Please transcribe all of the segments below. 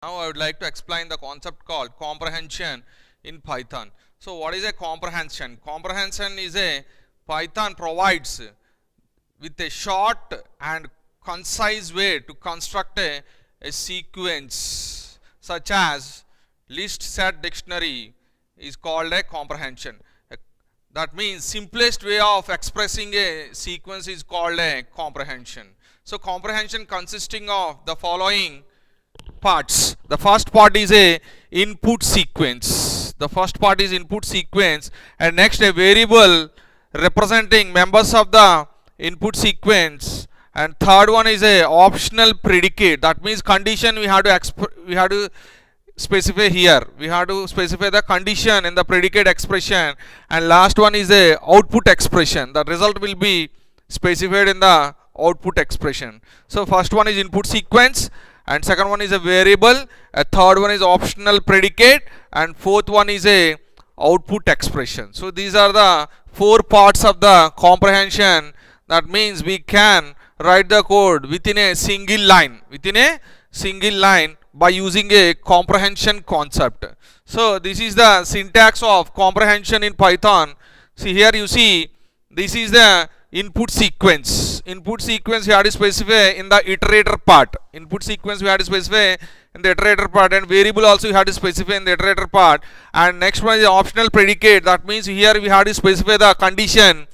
Now I would like to explain the concept called comprehension in Python. So what is a comprehension? Comprehension is a Python provides with a short and concise way to construct a sequence such as list, set, dictionary is called a comprehension. That means simplest way of expressing a sequence is called a comprehension. So comprehension consisting of the following parts. The first part is a input sequence. The first part is input sequence, and next a variable representing members of the input sequence, and third one is a optional predicate. That means condition we have to specify here. We have to specify the condition in the predicate expression, and last one is a output expression. The result will be specified in the output expression. So first one is input sequence, and second one is a variable, a third one is optional predicate, and fourth one is a output expression. So these are the four parts of the comprehension. That means we can write the code within a single line, by using a comprehension concept. So this is the syntax of comprehension in Python. See here, you see this is the input sequence. Input sequence we have to specify in the iterator part. Input sequence we have to specify in the iterator part, and variable also you have to specify in the iterator part. And next one is optional predicate. That means here we have to specify the condition,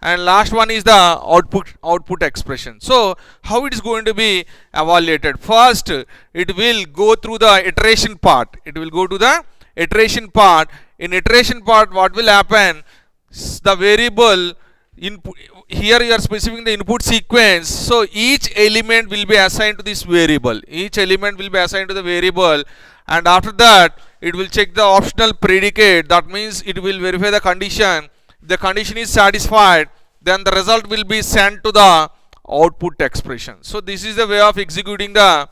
and last one is the output expression. So how it is going to be evaluated? First, it will go through the iteration part. It will go to the iteration part. In iteration part, what will happen? The variable input, here you are specifying the input sequence, so each element will be assigned to this variable. Each element will be assigned to the variable, and after that it will check the optional predicate. That means it will verify the condition. If the condition is satisfied, then the result will be sent to the output expression. So this is the way of executing the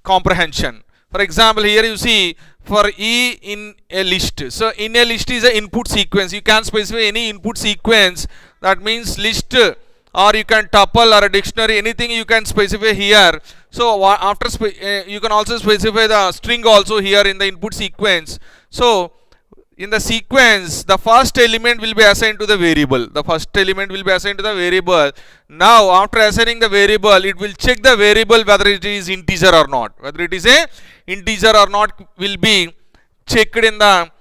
comprehension. For example, here you see for E in a list. So in a list is an input sequence. You can specify any input sequence. That means list, or you can tuple or a dictionary, anything you can specify here. So after you can also specify the string also here in the input sequence. So in the sequence, the first element will be assigned to the variable. The first element will be assigned to the variable. Now after assigning the variable, it will check the variable whether it is integer or not. Whether it is a integer or not will be checked in the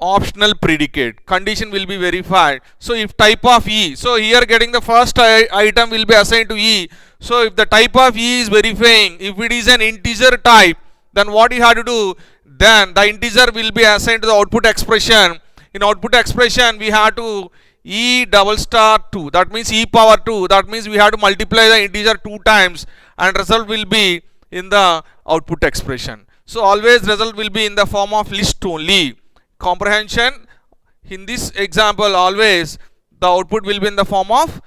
optional predicate. Condition will be verified. So if type of E, so here getting the first item will be assigned to E. So if the type of E is verifying, if it is an integer type, then what you have to do? Then the integer will be assigned to the output expression. In output expression, we have to E double star 2. That means E power 2. That means we have to multiply the integer 2 times, and result will be in the output expression. So always result will be in the form of list only. Comprehension, in this example, always the output will be in the form of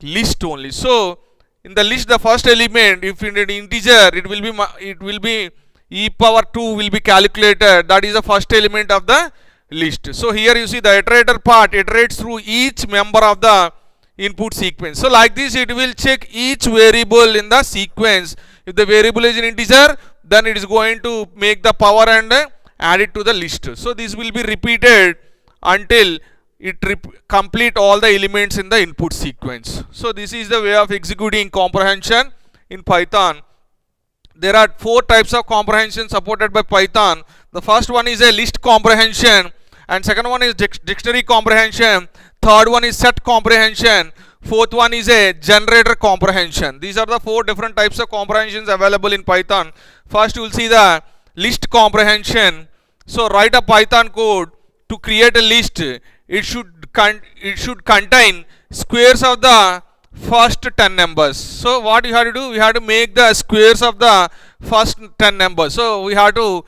list only. So in the list, the first element, if in an integer, it will be E power 2 will be calculated. That is the first element of the list. So here you see the iterator part iterates through each member of the input sequence. So like this, it will check each variable in the sequence. If the variable is an integer, then it is going to make the power and add it to the list. So this will be repeated until it complete all the elements in the input sequence. So this is the way of executing comprehension in Python. There are four types of comprehension supported by Python. The first one is a list comprehension, and second one is dictionary comprehension, third one is set comprehension, fourth one is a generator comprehension. These are the four different types of comprehensions available in Python. First you will see the list comprehension. So write a Python code to create a list. It should contain squares of the first 10 numbers. So what you have to do? We have to make the squares of the first 10 numbers. So we have to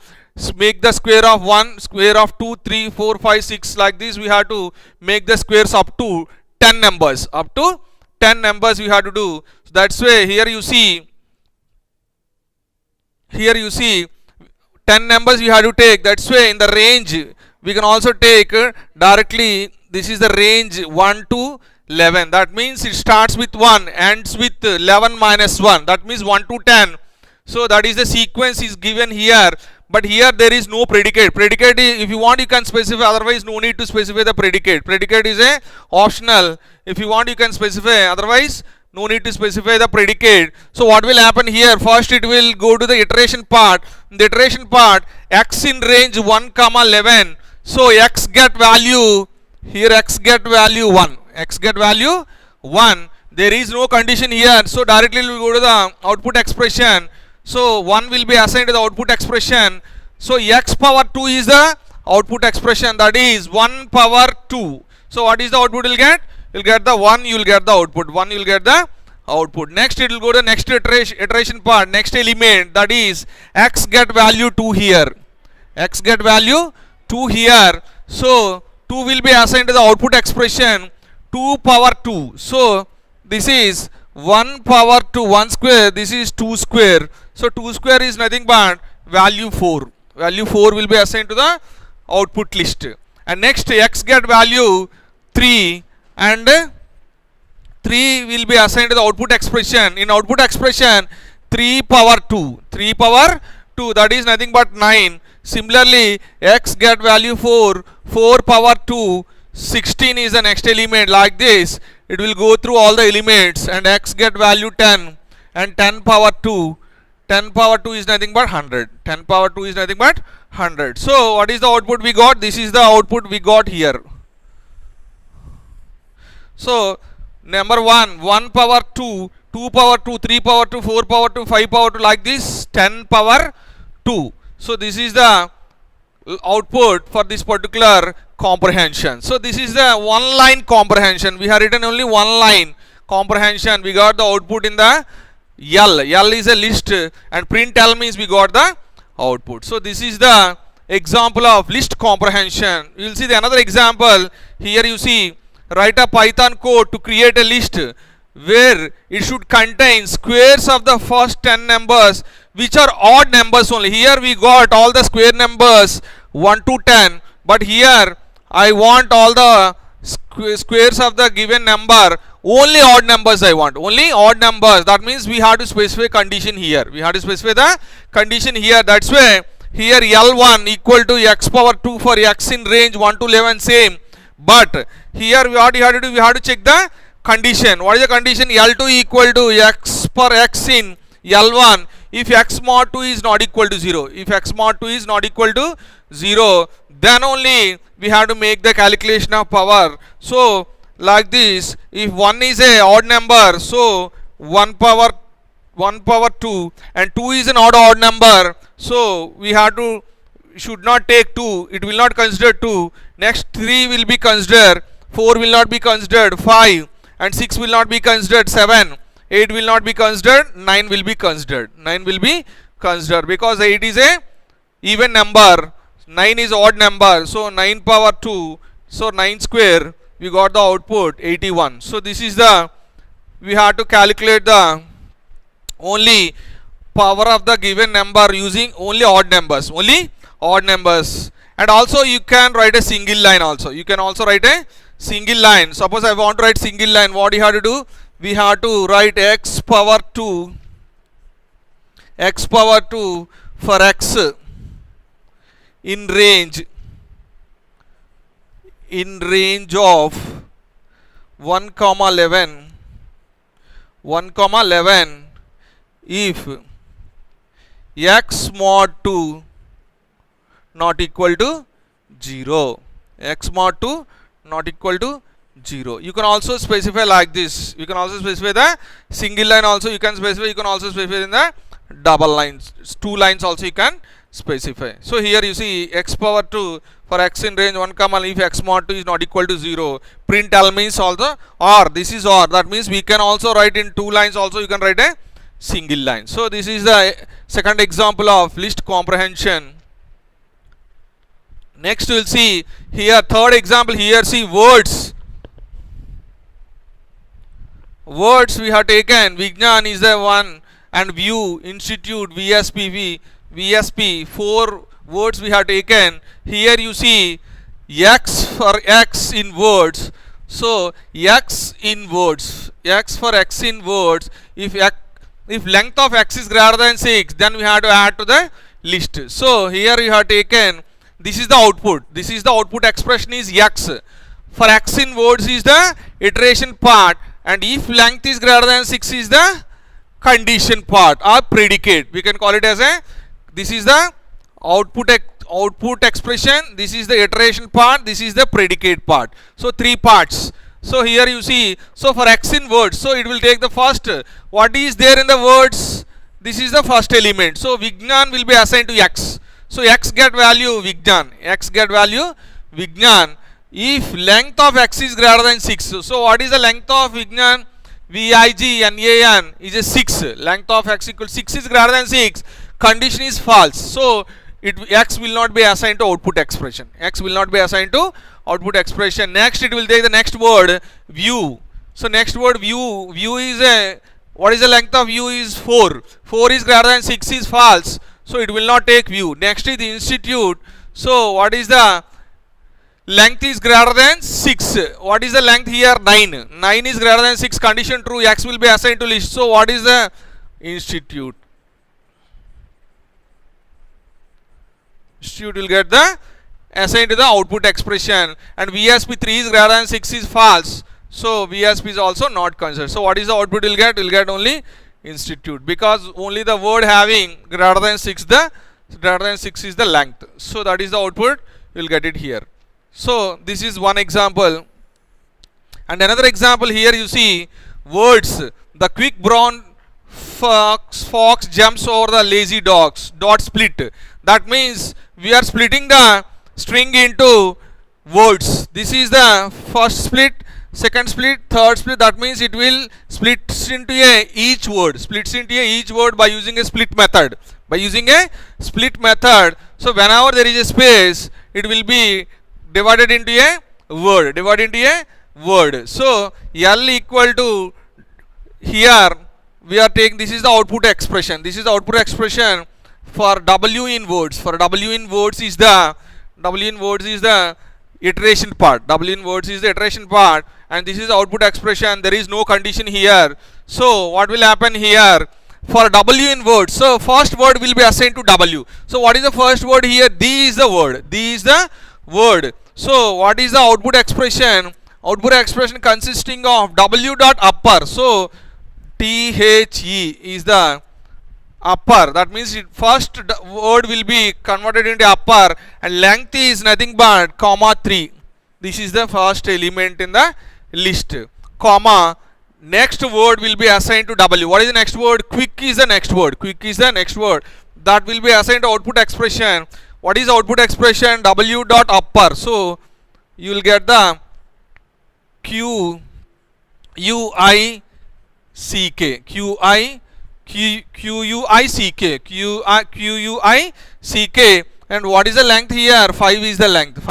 make the square of 1, square of 2, 3, 4, 5, 6, like this. We have to make the squares up to 10 numbers. Up to 10 numbers we have to do. So that's why here you see 10 numbers you have to take. That's why in the range we can also take directly. This is the range 1 to 11. That means it starts with 1, ends with 11 minus 1. That means 1 to 10. So that is the sequence is given here, but here there is no predicate. Predicate is, if you want you can specify, otherwise no need to specify the predicate. Predicate is a optional. If you want you can specify, otherwise no need to specify the predicate. So what will happen here? First it will go to the iteration part. In the iteration part, x in range 1 comma 11. So x get value, here x get value 1. X get value 1. There is no condition here, so directly we will go to the output expression. So 1 will be assigned to the output expression. So x power 2 is the output expression, that is 1 power 2. So what is the output you will get? You will get the 1, you will get the output. 1 you will get the output. Next it will go to the next iteration part, next element, that is x get value 2 here. X get value 2 here. So 2 will be assigned to the output expression, 2 power 2. So this is 1 power 2, 1 square, this is 2 square. So 2 square is nothing but value 4. Value 4 will be assigned to the output list. And next x get value 3, and 3 will be assigned to the output expression. In output expression, 3 power 2. 3 power 2, that is nothing but 9. Similarly, x get value 4. 4 power 2. 16 is the next element. Like this, it will go through all the elements, and x get value 10. And 10 power 2. 10 power 2 is nothing but 100. 10 power 2 is nothing but 100. So what is the output we got? This is the output we got here. So number 1, 1 power 2, 2 power 2, 3 power 2, 4 power 2, 5 power 2, like this, 10 power 2. So this is the output for this particular comprehension. So this is the one line comprehension. We have written only one line comprehension. We got the output in the L. L is a list, and print L means we got the output. So this is the example of list comprehension. You will see the another example. Here you see, write a Python code to create a list where it should contain squares of the first 10 numbers which are odd numbers only. Here we got all the square numbers 1 to 10, but here I want all the squares of the given number, only odd numbers I want, only odd numbers. That means we have to specify condition here. We have to specify the condition here. That's why here L1 equal to x power 2 for x in range 1 to 11, same. But here what you have to do, we have to check the condition. What is the condition? L2 equal to x per x in L1 if x mod 2 is not equal to 0. If x mod 2 is not equal to 0, then only we have to make the calculation of power. So like this, if 1 is a odd number, so 1 power 2, and 2 is an odd number, so we have to, should not take 2, it will not consider 2. Next 3 will be considered, 4 will not be considered, 5 and 6 will not be considered, 7, 8 will not be considered, 9 will be considered. 9 will be considered because 8 is a even number, 9 is odd number. So 9 power 2, so 9 square, we got the output 81. So this is the, we have to calculate the only power of the given number using only odd numbers, only odd numbers. And also you can write a single line also. You can also write a single line. Suppose I want to write single line, what you have to do? We have to write x power 2 for x in range of 1 comma 11 if x mod 2 not equal to 0. X mod 2 not equal to 0. You can also specify like this. You can also specify the single line also. You can specify. You can also specify in the double lines. 2 lines also you can specify. So here you see x power 2 for x in range 1 comma if x mod 2 is not equal to 0. Print L means also or. This is or. That means we can also write in 2 lines also. You can write a single line. So this is the second example of list comprehension. Next we will see here third example. Here see words. Words we have taken. Vignan is the one, and view, institute, VSP, 4 words we have taken. Here you see x for x in words. So x in words, x for x in words if if length of x is greater than 6, then we have to add to the list. So here you have taken, this is the output. This is the output expression is x. For x in words is the iteration part, and if length is greater than 6 is the condition part or predicate. We can call it as a, this is the output expression, this is the iteration part, this is the predicate part. So three parts. So here you see, so for x in words, so it will take the first, what is there in the words, this is the first element. So Vignan will be assigned to x. So x get value Vignan, x get value Vignan. If length of x is greater than 6, so what is the length of Vignan? Vignan is a 6. Length of x equals 6 is greater than 6. Condition is false. So x will not be assigned to output expression. X will not be assigned to output expression. Next it will take the next word view. So next word view. View is a, what is the length of view is 4. 4 is greater than 6 is false. So it will not take view. Next is the institute. So what is the length is greater than 6. What is the length here? 9. 9 is greater than 6. Condition true. X will be assigned to list. So what is the institute? Institute will get the assigned to the output expression, and VSP 3 is greater than 6 is false. So VSP is also not considered. So what is the output will get? Will get only institute, because only the word having greater than 6 is the length. So that is the output. You will get it here. So this is one example, and another example here you see words. The quick brown fox jumps over the lazy dogs. Dot split. That means we are splitting the string into words. This is the first split, second split, third split. That means it will split into each word. Splits into each word by using a split method. So whenever there is a space, it will be divided into a word. So L equal to, here we are taking, this is the output expression. This is the output expression for W in words. For W in words is the iteration part. W in words is the iteration part, and this is the output expression. There is no condition here. So what will happen here? For W in words, so first word will be assigned to W. So what is the first word here? D is the word. So what is the output expression? Output expression consisting of W dot upper. So THE is the upper. That means first word will be converted into upper, and length is nothing but comma 3. This is the first element in the list. Comma, next word will be assigned to W. What is the next word? Quick is the next word. That will be assigned to output expression. What is output expression? W dot upper. So you will get the Q U I C K. And what is the length here? 5 is the length.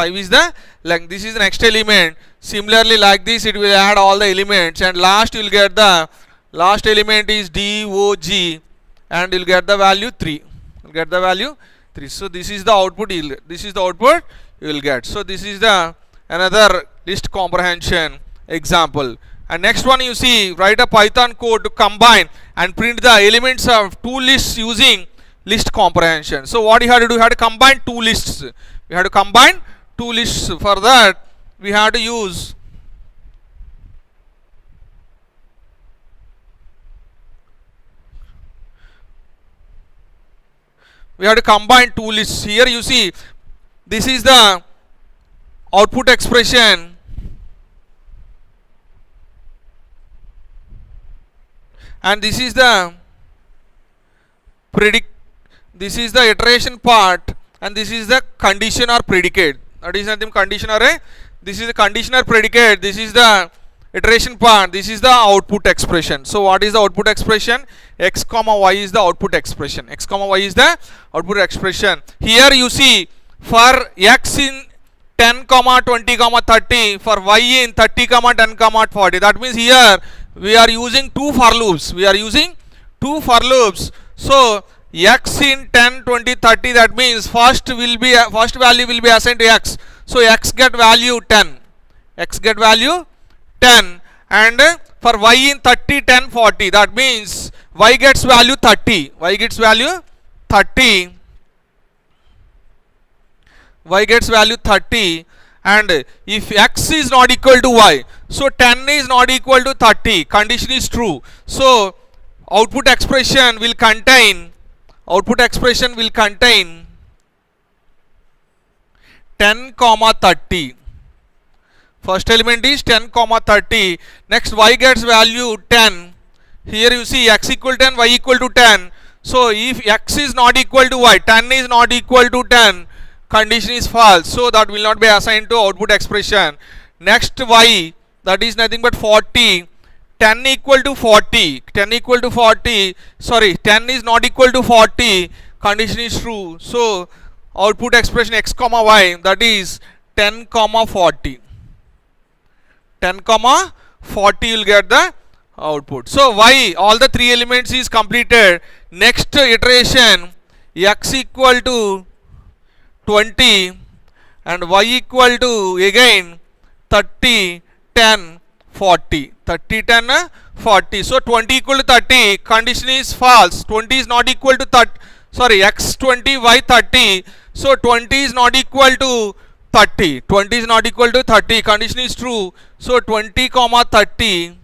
This is the next element. Similarly, like this, it will add all the elements, and last you will get the last element is DOG, and you will get the value 3. So this is the output. You will get. So this is the another list comprehension example. And next one you see, write a Python code to combine and print the elements of two lists using list comprehension. So what you have to do? You have to combine two lists. For that, we have to use combine two lists. Here you see, this is the output expression, and this is the iteration part, and this is the condition or predicate. That is nothing condition or a, this is the condition or predicate, this is the iteration part, this is the output expression. So what is the output expression? X comma y is the output expression. Here you see, for x in 10 comma 20 comma 30, for y in 30 comma 10 comma 40. That means here we are using two for loops. So x in 10 20 30, that means first value will be assigned to x. So x get value 10, and for y in 30 10 40, that means y gets value 30, y gets value 30, y gets value 30, and if x is not equal to y, so 10 is not equal to 30, condition is true. So output expression will contain 10 comma 30. First element is 10 comma 30. Next y gets value 10. Here you see x equal to 10, y equal to 10. So if x is not equal to y, 10 is not equal to 10, condition is false. So that will not be assigned to output expression. Next y, that is nothing but 40. 10 equal to 40. 10 equal to 40. Sorry, 10 is not equal to 40. Condition is true. So output expression x comma y, that is 10 comma 40. 10 comma 40 you will get the output. So y, all the three elements is completed. Next iteration, x equal to 20 and y equal to again 30, 10, 40. 30, 10, 40. So 20 equal to 30, condition is false. 20 is not equal to 30. Sorry, x 20, y 30. So 20 is not equal to 30. 20 is not equal to 30. Condition is true. So 20 comma 30.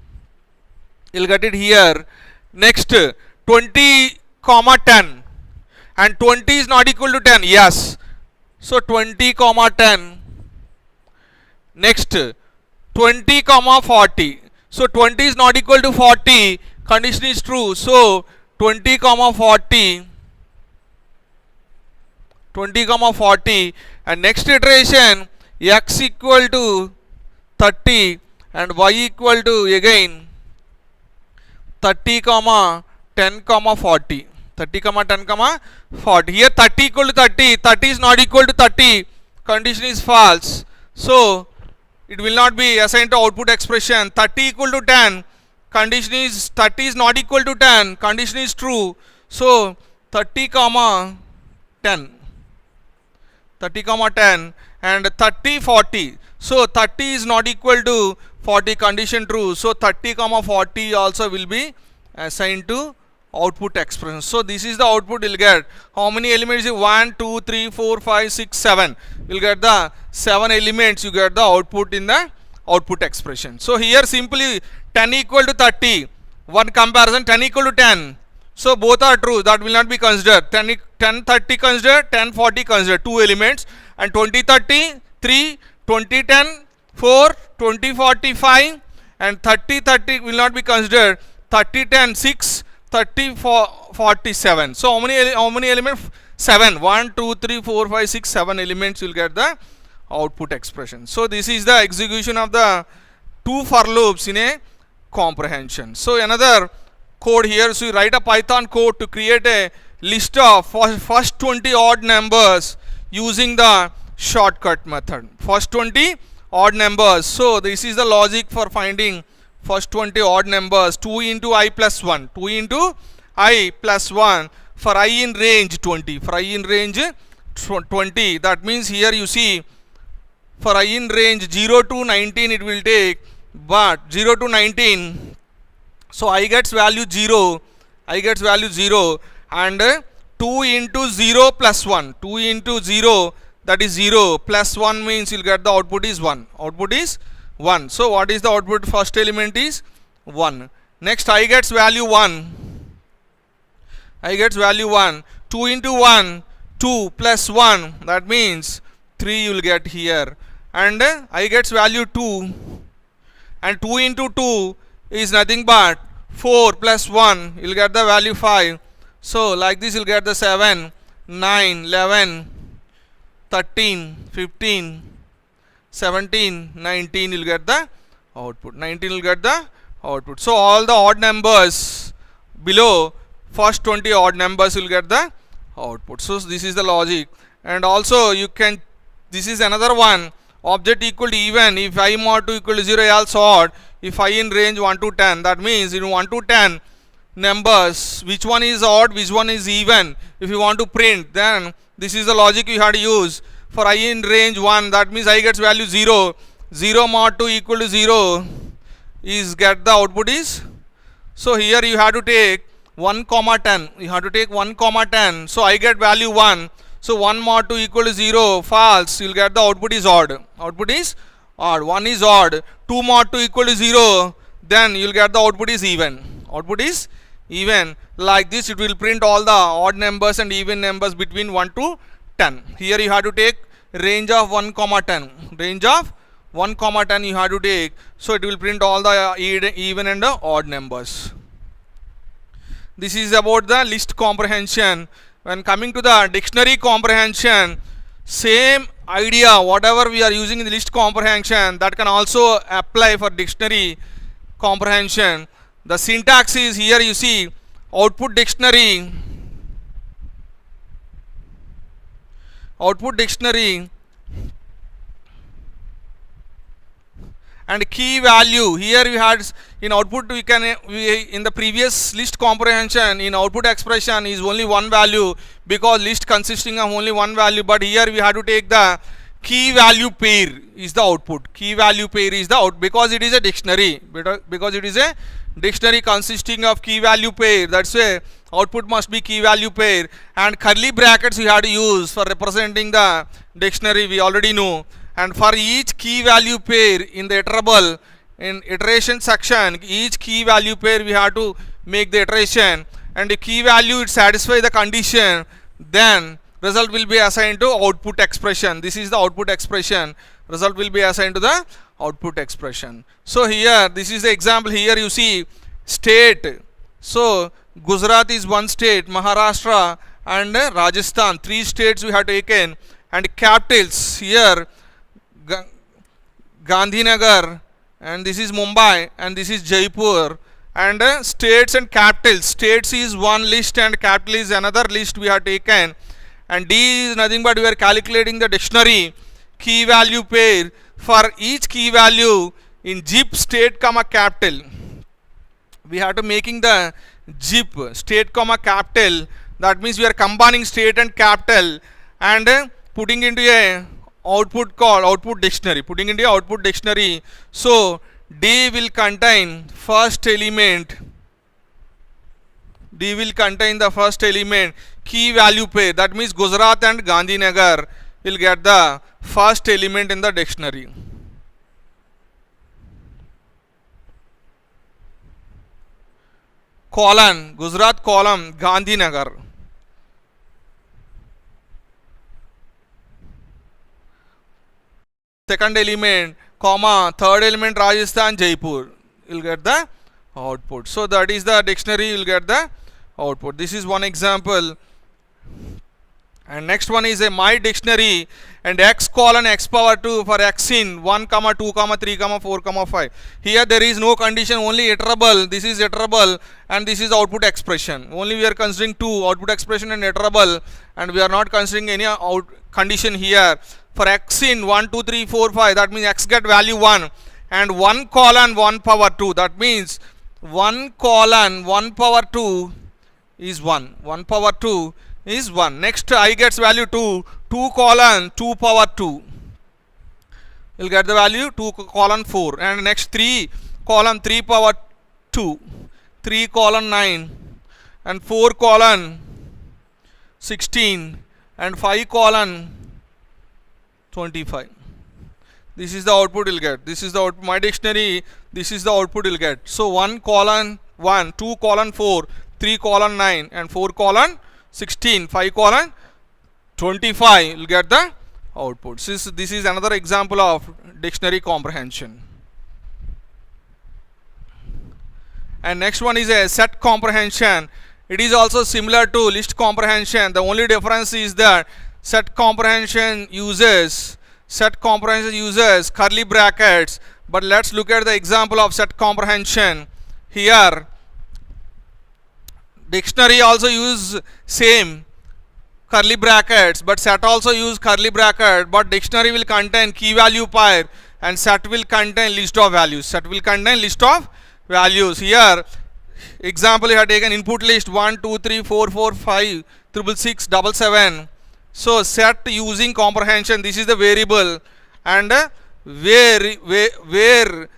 You'll get it here. Next 20 comma 10. And 20 is not equal to 10. Yes. So 20 comma 10. Next 20 comma 40. So 20 is not equal to 40. Condition is true. So 20 comma 40. 20 comma 40. And next iteration, x equal to 30 and y equal to again 30 comma 10 comma 40. 30 comma 10 comma 40. Here 30 equal to 30. 30 is not equal to 30. Condition is false. So it will not be assigned to output expression. 30 equal to 10. Condition is 30 is not equal to 10. Condition is true. So 30 comma 10. 30 comma 10 and 30 40. So 30 is not equal to 40, condition true. So 30 comma 40 also will be assigned to output expression. So this is the output you'll get. How many elements? 1, 2, 3, 4, 5, 6, 7. You'll get the 7 elements. You get the output in the output expression. So here simply 10 equal to 30. One comparison, 10 equal to 10. So both are true. That will not be considered. 10 30 considered, 10 40 considered. 2 elements. And 20 30 3, 20 10 4, 20 40 5, and 30 30 will not be considered. 30 10 6, 30 47. So how many elements? 7. 1 2 3 4 5 6 7 elements will get the output expression. So this is the execution of the 2 for loops in a comprehension. So another code here. So you write a Python code to create a list of first 20 odd numbers using the shortcut method. First 20 odd numbers. So this is the logic for finding first 20 odd numbers. 2 into I plus 1. 2 into I plus 1 for I in range 20. For I in range 20. That means here you see for I in range 0 to 19 it will take, but 0 to 19. So I gets value 0. I gets value 0 and 2 into 0 plus 1. 2 into 0, that is 0, plus 1 means you'll get the output is 1. Output is 1. So what is the output? First element is 1. Next I gets value 1. I gets value 1. 2 into 1, 2 plus 1, that means 3 you will get here. And I gets value 2. And 2 into 2 is nothing but 4 plus 1, you will get the value 5. So like this you will get the 7, 9, 11, 13, 15, 17, 19 you will get the output. 19 will get the output. So all the odd numbers below first 20 odd numbers will get the output. So this is the logic. And also you can, this is another one, object equal to even. If I mod 2 equal to 0, else odd. If I in range 1 to 10, that means in 1 to 10 numbers, which one is odd, which one is even. If you want to print, then this is the logic you have to use. For I in range 1, that means I gets value 0. 0 mod 2 equal to 0 is get the output is. So here you have to take 1 comma 10. You have to take 1 comma 10. So I get value 1. So 1 mod 2 equal to 0. False. You will get the output is odd. Output is odd. 1 is odd. 2 mod 2 equal to 0. Then you will get the output is even. Output is even. Like this it will print all the odd numbers and even numbers between 1 to 10. Here you have to take range of 1 comma 10. Range of 1 comma 10 you have to take. So it will print all the even and the odd numbers. This is about the list comprehension. When coming to the dictionary comprehension, same idea, whatever we are using in the list comprehension, that can also apply for dictionary comprehension. The syntax is here, you see, output dictionary, and key value. Here we had in output in the previous list comprehension, in output expression is only one value because list consisting of only one value, but here we have to take the key value pair is the output. Key value pair is the out because it is a dictionary. Because it is a dictionary consisting of key value pair, that's why output must be key value pair. And curly brackets we have to use for representing the dictionary, we already know. And for each key value pair in the iterable, in iteration section, each key value pair we have to make the iteration, and the key value it satisfy the condition, then result will be assigned to output expression. This is the output expression. Result will be assigned to the output expression. So here this is the example. Here you see state. So Gujarat is one state, Maharashtra and Rajasthan, 3 states we have taken. And capitals here Gandhinagar, and this is Mumbai, and this is Jaipur. And states and capitals, states is one list and capital is another list we have taken. And D is nothing but we are calculating the dictionary key value pair for each key value in zip state comma capital. We have to making the zip state comma capital. That means we are combining state and capital and putting into a output called output dictionary. Putting into a output dictionary. So D will contain first element. D will contain the first element key value pair. That means Gujarat and Gandhinagar will get the first element in the dictionary. Colon Gujarat, column Gandhinagar. Second element, comma, third element Rajasthan, Jaipur. You'll get the output. So that is the dictionary, you'll get the output. This is one example. And next one is a my dictionary and x colon x power 2 for x in 1 comma 2 comma 3 comma 4 comma 5. Here there is no condition, only iterable. This is iterable and this is output expression. Only we are considering 2, output expression and iterable, and we are not considering any condition here. For x in 1 2 3 4 5, that means x get value 1, and 1 colon 1 power 2, that means 1 colon 1 power 2 is 1. 1 power 2 is 1. Next I gets value 2. 2 colon 2 power 2. You'll get the value 2 colon 4. And next 3 colon 3 power 2. 3 colon 9. And 4 colon 16. And 5 colon 25. This is the output you'll get. This is the output. My dictionary, this is the output you'll get. So 1 colon 1, 2 colon 4, 3 colon 9, and 4 colon 16, 5 colon 25, you'll get the output. This is another example of dictionary comprehension. And next one is a set comprehension. It is also similar to list comprehension. The only difference is that set comprehension uses curly brackets. But let's look at the example of set comprehension. Here dictionary also use same curly brackets, but set also use curly bracket, but dictionary will contain key value pair and set will contain list of values. Set will contain list of values. Here example, you have taken input list 1 2 3 4 4 5 6 6 7 7. So set using comprehension, this is the variable, and where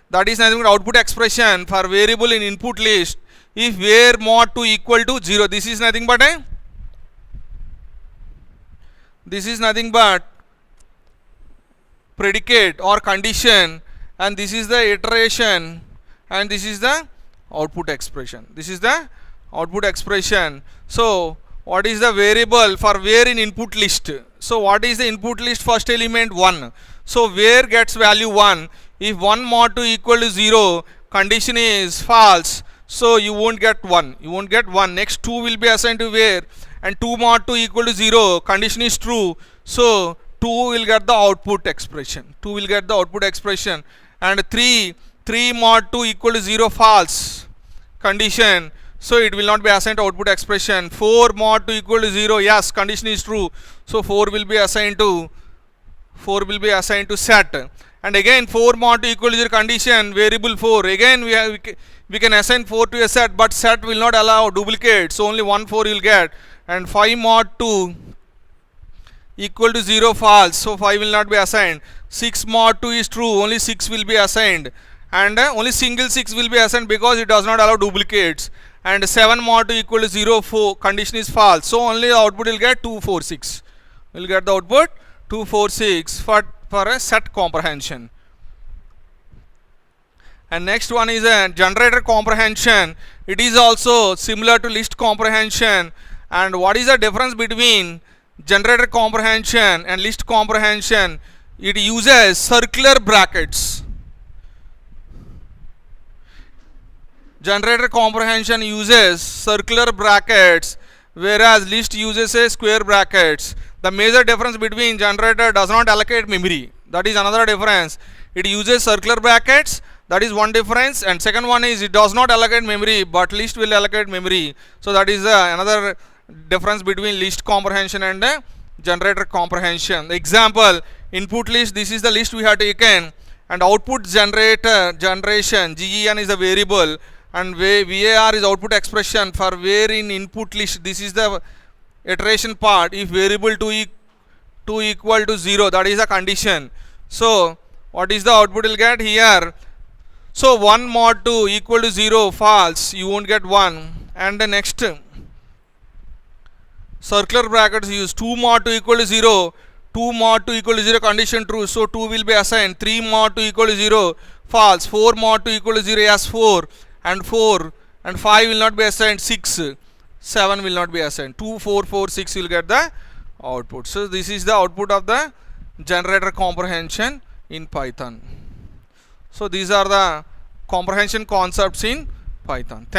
that is nothing but output expression for variable in input list. if where mod 2 equal to 0. This is nothing but predicate or condition, and this is the iteration, and this is the output expression. So what is the variable for where in input list? So what is the input list? First element 1. So where gets value 1. If 1 mod 2 equal to 0, condition is false, so you won't get 1. Next 2 will be assigned to where, and 2 mod 2 equal to 0, condition is true, so 2 will get the output expression. And 3 mod 2 equal to 0, false, condition, so it will not be assigned to output expression. 4 mod 2 equal to 0, yes, condition is true, so 4 will be assigned to set. And again 4 mod 2 equal to 0, condition, variable 4, again we can assign 4 to a set, but set will not allow duplicates, so only 1 4 you will get. And 5 mod 2 equal to 0, false, so 5 will not be assigned. 6 mod 2 is true, only 6 will be assigned, and only single 6 will be assigned because it does not allow duplicates. And 7 mod 2 equal to 0, 4, condition is false, so only the output will get 2 4 6. We'll get the output 2 4 6 for a set comprehension. And next one is a generator comprehension. It is also similar to list comprehension. And what is the difference between generator comprehension and list comprehension? It uses circular brackets. Generator comprehension uses circular brackets, whereas list uses a square brackets. The major difference between generator does not allocate memory. That is another difference. It uses circular brackets. That is one difference. And second one is it does not allocate memory, but list will allocate memory. So that is another difference between list comprehension and generator comprehension. Example, input list, this is the list we have taken, and output generation, GEN is the variable, and VAR is output expression for where in input list. This is the iteration part. If variable 2 equal to 0, that is a condition. So what is the output will get here? So 1 mod 2 equal to 0, false, you won't get 1. And the next circular brackets use 2 mod 2 equal to 0, 2 mod 2 equal to 0, condition true, so 2 will be assigned. 3 mod 2 equal to 0, false. 4 mod 2 equal to 0, yes, 4, and 5 will not be assigned. 6, 7 will not be assigned. 2 4 4 6 will get the output. So this is the output of the generator comprehension in Python. So these are the comprehension concepts in Python. Thank you.